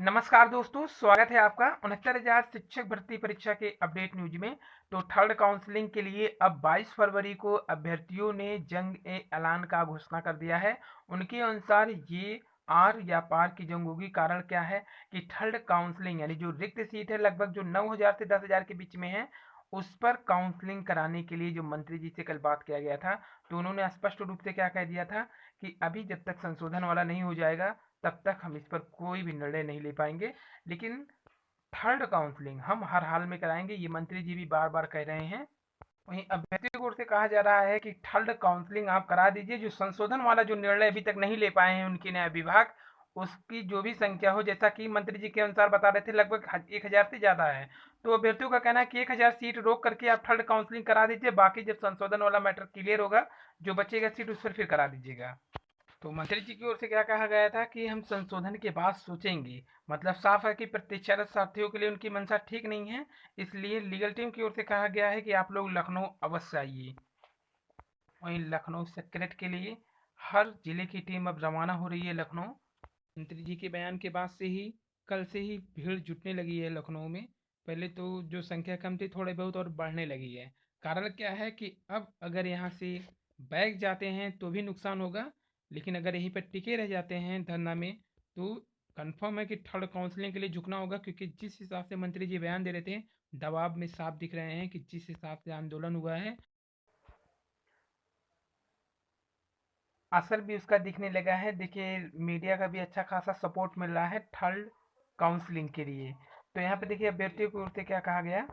नमस्कार दोस्तों, स्वागत है आपका 69,000 शिक्षक भर्ती परीक्षा के अपडेट न्यूज में। तो थर्ड काउंसलिंग के लिए अब 22 फरवरी को अभ्यर्थियों ने जंग ए ऐलान का घोषणा कर दिया है। उनके अनुसार ये आर या पार की जंग होगी। कारण क्या है कि थर्ड काउंसलिंग यानी जो रिक्त सीट है लगभग जो 9,000 से 10,000 के बीच में है, उस पर काउंसलिंग कराने के लिए जो मंत्री जी से कल बात किया गया था, तो उन्होंने स्पष्ट रूप से क्या कह दिया था कि अभी जब तक संशोधन वाला नहीं हो जाएगा तब तक हम इस पर कोई भी निर्णय नहीं ले पाएंगे। लेकिन थर्ड काउंसलिंग हम हर हाल में कराएंगे, ये मंत्री जी भी बार बार कह रहे हैं। वहीं अभ्यर्थियों की ओर से कहा जा रहा है कि थर्ड काउंसलिंग आप करा दीजिए। जो संशोधन वाला जो निर्णय अभी तक नहीं ले पाए हैं उनके न्याय विभाग, उसकी जो भी संख्या हो, जैसा कि मंत्री जी के अनुसार बता रहे थे लगभग 1,000 से ज्यादा है, तो अभ्यर्थियों का कहना है कि 1,000 सीट रोक करके आप थर्ड काउंसलिंग करा दीजिए। बाकी जब संशोधन वाला मैटर क्लियर होगा, जो बचेगा सीट उस पर फिर करा दीजिएगा। तो मंत्री जी की ओर से क्या कहा गया था कि हम संशोधन के बाद सोचेंगे। मतलब साफ है कि प्रतीक्षारत साथियों के लिए उनकी मंशा ठीक नहीं है। इसलिए लीगल टीम की ओर से कहा गया है कि आप लोग लखनऊ अवश्य आइए। वहीं लखनऊ सेक्रेट के लिए हर जिले की टीम अब रवाना हो रही है लखनऊ। मंत्री जी के बयान के बाद से ही कल से ही भीड़ जुटने लगी है लखनऊ में। पहले तो जो संख्या कम थी थोड़े बहुत और बढ़ने लगी है। कारण क्या है कि अब अगर यहाँ से बैग जाते हैं तो भी नुकसान होगा, लेकिन अगर यहीं पर टिके रह जाते हैं धरना में तो कंफर्म है कि थर्ड काउंसलिंग के लिए झुकना होगा। क्योंकि जिस हिसाब से मंत्री जी बयान दे रहे थे, दबाव में साफ दिख रहे हैं कि जिस हिसाब से आंदोलन हुआ है, असर भी उसका दिखने लगा है। देखिए, मीडिया का भी अच्छा खासा सपोर्ट मिल रहा है थर्ड काउंसलिंग के लिए। तो यहाँ पे देखिए अभ्यर्थियों की ओर से क्या कहा गया।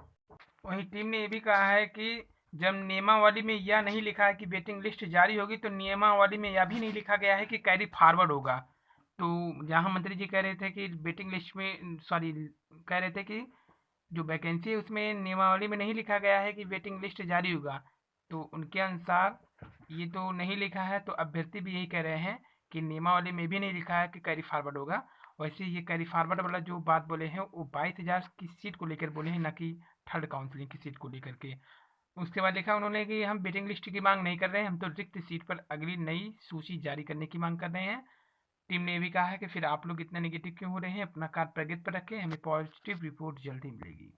वहीं टीम ने ये भी कहा है कि जब नियमावली में यह नहीं लिखा है कि वेटिंग लिस्ट जारी होगी, तो नियमावली में यह भी नहीं लिखा गया है कि कैरी फॉरवर्ड होगा। तो जहाँ मंत्री जी कह रहे थे कि वेटिंग लिस्ट में, सॉरी, कह रहे थे कि जो वैकेंसी है उसमें नियमावली में नहीं लिखा गया है कि वेटिंग लिस्ट जारी होगा, तो उनके अनुसार ये तो नहीं लिखा है। तो अभ्यर्थी भी यही कह रहे हैं कि नियमावली में भी नहीं लिखा है कि कैरी फॉरवर्ड होगा। वैसे ये कैरी फॉरवर्ड वाला जो बात बोले हैं वो 22,000 की सीट को लेकर बोले हैं, ना कि थर्ड काउंसलिंग की सीट को लेकर के। उसके बाद लिखा उन्होंने कि हम वेटिंग लिस्ट की मांग नहीं कर रहे हैं, हम तो रिक्त सीट पर अगली नई सूची जारी करने की मांग कर रहे हैं। टीम ने ये भी कहा है कि फिर आप लोग इतना नेगेटिव क्यों हो रहे हैं, अपना कार्य प्रगति पर रखें, हमें पॉजिटिव रिपोर्ट जल्दी मिलेगी।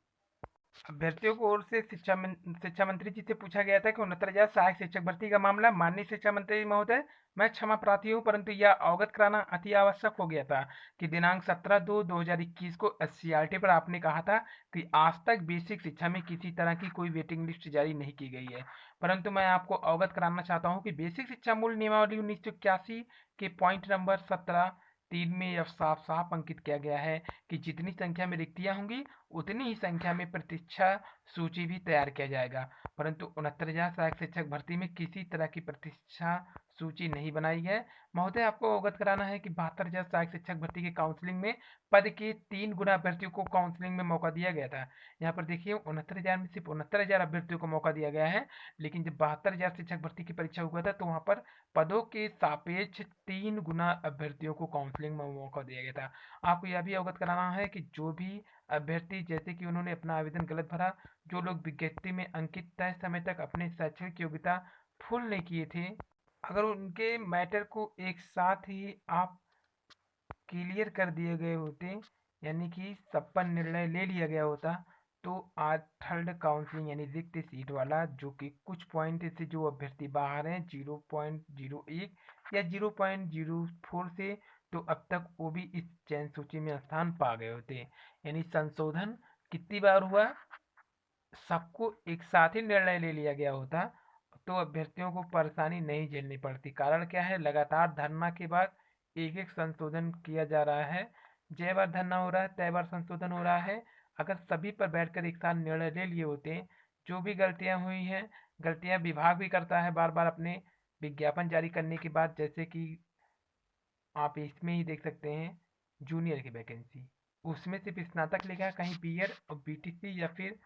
अभ्यर्थियों को ओर से शिक्षा मंत्री जी से पूछा गया था कि 69,000 सहायक शिक्षक भर्ती का मामला, माननीय शिक्षा मंत्री महोदय, मैं क्षमा प्रार्थी हूँ, परंतु यह अवगत कराना अति आवश्यक हो गया था कि दिनांक 17/2/2021 को एससीईआरटी पर आपने कहा था कि आज तक बेसिक शिक्षा में किसी तरह की कोई वेटिंग लिस्ट जारी नहीं की गई है। परंतु मैं आपको अवगत कराना चाहता हूँ कि बेसिक शिक्षा मूल नियमावली 1981 के पॉइंट नंबर 17(3) में यह साफ साफ अंकित किया गया है कि जितनी संख्या में रिक्तियां होंगी उतनी ही संख्या में प्रतीक्षा सूची भी तैयार किया जाएगा। परंतु 69,000 सहायक शिक्षक भर्ती में किसी तरह की प्रतीक्षा सूची नहीं बनाई है। महोदय, आपको अवगत कराना है कि 72,000 सहायक शिक्षक भर्ती के काउंसलिंग में पद के 3 गुना अभ्यर्थियों को काउंसलिंग में मौका दिया गया था। यहाँ पर देखिए 69,000 में सिर्फ 69,000 अभ्यर्थियों को मौका दिया गया है। लेकिन जब 72,000 शिक्षक भर्ती की परीक्षा हुआ था तो वहाँ पर पदों के सापेक्ष 3 गुना अभ्यर्थियों को काउंसलिंग में मौका दिया गया था। आपको यह भी अवगत कराना है कि जो भी अभ्यर्थी, जैसे कि उन्होंने अपना आवेदन गलत भरा, जो लोग विज्ञप्ति में अंकित तय समय तक अपने शैक्षणिक योग्यता फुल नहीं किए थे, अगर उनके मैटर को एक साथ ही आप क्लियर कर दिए गए होते, यानी कि सब पर निर्णय ले लिया गया होता, तो आज थर्ड काउंसलिंग यानी रिक्त सीट वाला, जो कि कुछ पॉइंट से जो अभ्यर्थी बाहर हैं 0.01 या 0.04 से, तो अब तक वो भी इस चयन सूची में स्थान पा गए होते। यानी संशोधन कितनी बार हुआ, सबको एक साथ ही निर्णय ले लिया गया होता तो अभ्यर्थियों को परेशानी नहीं झेलनी पड़ती। कारण क्या है, लगातार धरना के बाद एक एक संशोधन किया जा रहा है। जय बार धरना हो रहा है तय बार संशोधन हो रहा है। अगर सभी पर बैठकर एक साथ निर्णय ले लिए होते, जो भी गलतियां हुई हैं, गलतियां विभाग भी करता है बार बार अपने विज्ञापन जारी करने के बाद, जैसे कि आप इसमें ही देख सकते हैं जूनियर की वैकेंसी, उसमें सिर्फ स्नातक लिखा है, कहीं बीएड और बीटीसी या फिर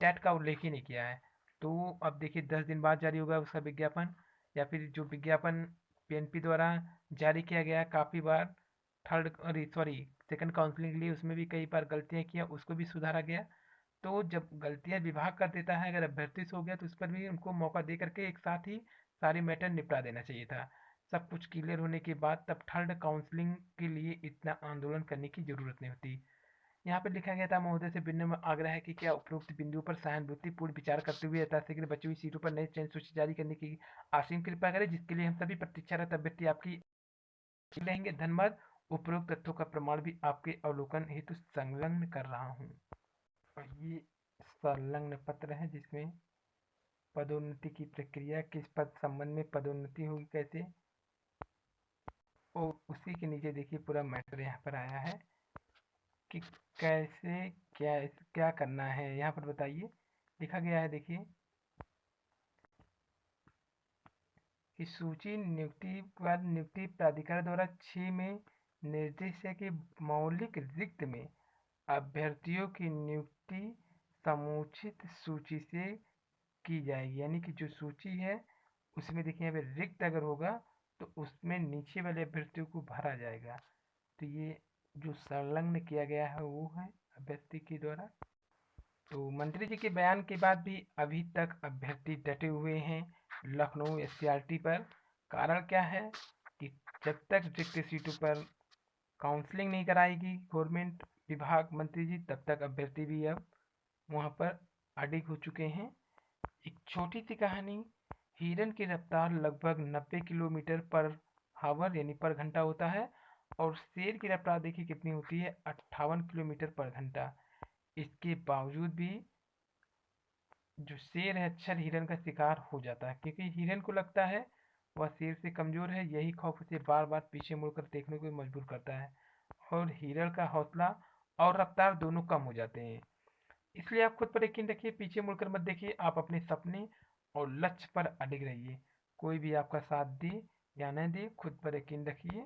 टेट का उल्लेख ही नहीं किया है। तो अब देखिए 10 दिन बाद जारी होगा उसका विज्ञापन, या फिर जो विज्ञापन पीएनपी द्वारा जारी किया गया काफ़ी बार थर्ड, अरे सॉरी, सेकंड काउंसलिंग के लिए, उसमें भी कई बार गलतियां किया, उसको भी सुधारा गया। तो जब गलतियां विभाग कर देता है, अगर अभ्यर्थी से हो गया तो उस पर भी उनको मौका दे करके एक साथ ही सारी मैटर निपटा देना चाहिए था। सब कुछ क्लियर होने के बाद तब थर्ड काउंसलिंग के लिए इतना आंदोलन करने की जरूरत नहीं होती। यहाँ पर लिखा गया था, महोदय से विनम्र आग्रह है कि क्या उपरोक्त बिंदुओं पर सहानुभूतिपूर्ण विचार करते हुए यथाशीघ्र बची हुई सीटों पर नई चयन सूची जारी करने की असीम कृपा करें, जिसके लिए हम सभी प्रतीक्षारत अभ्यर्थी आपकी रहेंगे। धन्यवाद। उपरोक्त तथ्यों का प्रमाण भी आपके अवलोकन हेतु संलग्न कर रहा हूँ। और ये संलग्न पत्र है जिसमें पदोन्नति की प्रक्रिया, किस पद संबंध में पदोन्नति होगी, कैसे, और उसी के नीचे देखिए पूरा मैटर यहाँ पर आया है कि कैसे क्या क्या करना है। यहाँ पर बताइए, लिखा गया है देखिए कि सूची नियुक्ति प्राधिकार द्वारा 6 में निर्देश है कि मौलिक रिक्त में अभ्यर्थियों की नियुक्ति समुचित सूची से की जाएगी। यानी कि जो सूची है उसमें देखिए यहाँ पे रिक्त अगर होगा तो उसमें नीचे वाले अभ्यर्थियों को भरा जाएगा। तो ये जो संलग्न किया गया है वो है अभ्यर्थी के द्वारा। तो मंत्री जी के बयान के बाद भी अभी तक अभ्यर्थी डटे हुए हैं लखनऊ एससीईआरटी पर। कारण क्या है कि जब तक रिक्त सीटों पर काउंसलिंग नहीं कराएगी गवर्नमेंट विभाग मंत्री जी, तब तक अभ्यर्थी भी अब वहाँ पर अडिग हो चुके हैं। एक छोटी सी कहानी, हिरन की रफ्तार लगभग 90 किलोमीटर पर हावर यानी पर घंटा होता है, और शेर की रफ्तार देखिए कितनी होती है, 58 किलोमीटर पर घंटा। इसके बावजूद भी जो शेर है अक्सर हिरन का शिकार हो जाता है, क्योंकि हिरन को लगता है वह शेर से कमजोर है। यही खौफ उसे बार बार पीछे मुड़कर देखने को मजबूर करता है, और हिरन का हौसला और रफ्तार दोनों कम हो जाते हैं। इसलिए आप खुद पर यकीन रखिए, पीछे मुड़कर मत देखिए, आप अपने सपने और लक्ष्य पर अडिग रहिए। कोई भी आपका साथ दे या न दे, खुद पर यकीन रखिए।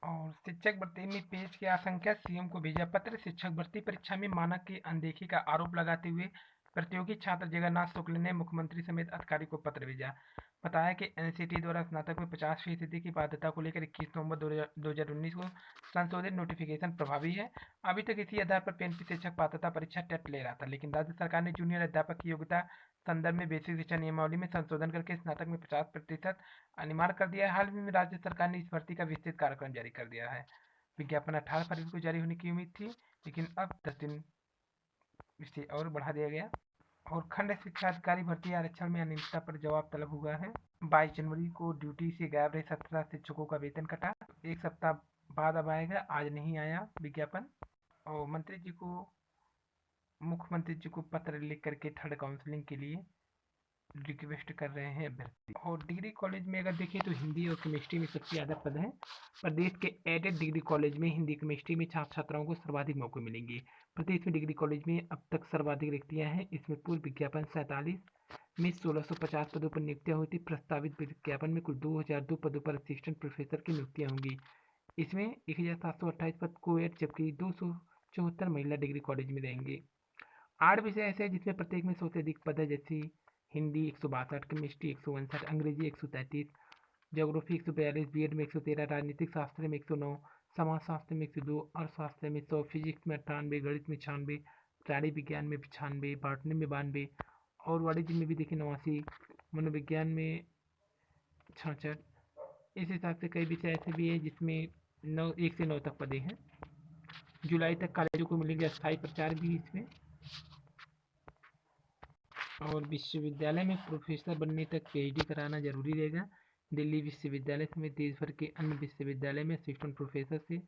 और शिक्षक भर्ती में पेश की आशंका, सीएम को भेजा पत्र। शिक्षक भर्ती परीक्षा में मानक की अनदेखी का आरोप लगाते हुए प्रतियोगी छात्र जगन्नाथ शुक्ल ने मुख्यमंत्री समेत अधिकारी को पत्र भेजा। बताया कि एनसीटी द्वारा स्नातक में 50% की बाध्यता को लेकर 21 नवंबर 2019 को संशोधित नोटिफिकेशन प्रभावी है। अभी तक इसी आधार पर पीएनपी शिक्षक पात्रता परीक्षा टेट ले रहा था, लेकिन राज्य सरकार ने जूनियर अध्यापक की योग्यता संदर्भ में बेसिक शिक्षा नियमावली में संशोधन करके स्नातक में 50% अनिवार्य कर दिया है। हाल ही में राज्य सरकार ने इस भर्ती का विस्तृत कार्यक्रम जारी कर दिया है। विज्ञापन 18 फरवरी को जारी होने की उम्मीद थी, लेकिन अब 10 दिन इसे और बढ़ा दिया गया। और खंड शिक्षा अधिकारी भर्ती आरक्षण में अनियमितता पर जवाब तलब हुआ है। 22 जनवरी को ड्यूटी से गायब रहे 17 शिक्षकों का वेतन कटा। एक सप्ताह बाद अब आएगा, आज नहीं आया विज्ञापन। और मुख्यमंत्री जी को पत्र लिख करके थर्ड काउंसलिंग के लिए रिक्वेस्ट कर रहे हैं अभ्यर्थी। और डिग्री कॉलेज में अगर देखें तो हिंदी और केमिस्ट्री में सबसे ज़्यादा पद हैं। प्रदेश के एडेड डिग्री कॉलेज में हिंदी केमिस्ट्री में छात्र छात्राओं को सर्वाधिक मौके मिलेंगे। प्रदेश में डिग्री कॉलेज में अब तक सर्वाधिक रिक्तियां हैं। इसमें पूर्व विज्ञापन 47 में 1650 पदों पर नियुक्तियां हुई थी। प्रस्तावित विज्ञापन में कुल 2002 पदों पर असिस्टेंट प्रोफेसर की नियुक्तियां होंगी। इसमें 1728 पद कोएड, जबकि 274 महिला डिग्री कॉलेज में रहेंगे। 8 विषय ऐसे हैं जिसमें प्रत्येक में 100 से अधिक पद है, जैसे हिंदी 162, केमिस्ट्री 159, अंग्रेजी 133, ज्योग्राफी 142, बीएड में 113, राजनीतिक शास्त्र में 109, समाज शास्त्र में 102, अर्थशास्त्र में 100, फिजिक्स में 98, गणित में 96, प्राणी विज्ञान में 96, बॉटनी में 92, और वाणिज्य में भी देखिए 89, मनोविज्ञान में 66। इस हिसाब से कई विषय ऐसे भी हैं जिसमें 1 से 9 तक पदे हैं। जुलाई तक कॉलेजों को मिलेंगे अस्थायी प्रचार भी इसमें। और विश्वविद्यालय में प्रोफेसर बनने तक पीएचडी कराना जरूरी रहेगा। दिल्ली विश्वविद्यालय समेत देश भर के अन्य विश्वविद्यालय में असिस्टेंट प्रोफेसर से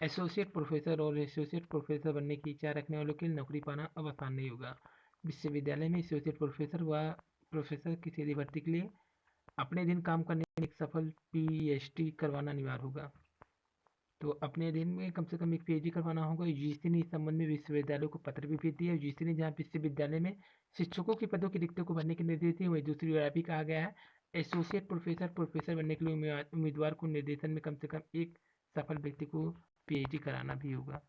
एसोसिएट प्रोफेसर और एसोसिएट प्रोफेसर बनने की इच्छा रखने वालों के लिए नौकरी पाना अब आसान नहीं होगा। विश्वविद्यालय में एसोसिएट प्रोफेसर व प्रोफेसर की सीधी भर्ती के लिए अपने दिन काम करने में एक सफल पीएचडी करवाना अनिवार्य होगा। तो अपने दिन में कम से कम एक पीएचडी करवाना होगा। यूजीसी ने इस संबंध में विश्वविद्यालयों को पत्र भी भेज दिया। यूजीसी ने जहाँ विश्वविद्यालय में शिक्षकों के पदों की रिक्तियों को भरने के निर्देश दिए, वहीं दूसरी ओर भी कहा गया है एसोसिएट प्रोफेसर बनने के लिए उम्मीदवार को निर्देशन में कम से कम एक सफल व्यक्ति को पीएचडी कराना भी होगा।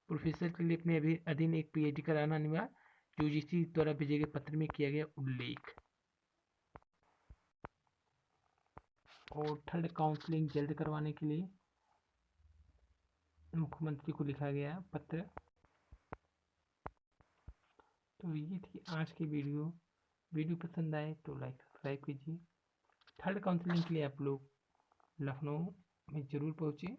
प्रोफेसर के लिए अपने अधीन एक पीएचडी कराना अनिवार्य, यूजीसी द्वारा भेजे गए पत्र में किया गया उल्लेख। और थर्ड काउंसलिंग जल्द करवाने के लिए मुख्यमंत्री को लिखा गया पत्र। तो ये थी आज की वीडियो पसंद आए तो लाइक सब्सक्राइब कीजिए। थर्ड काउंसलिंग के लिए आप लोग लखनऊ में ज़रूर पहुँचिए।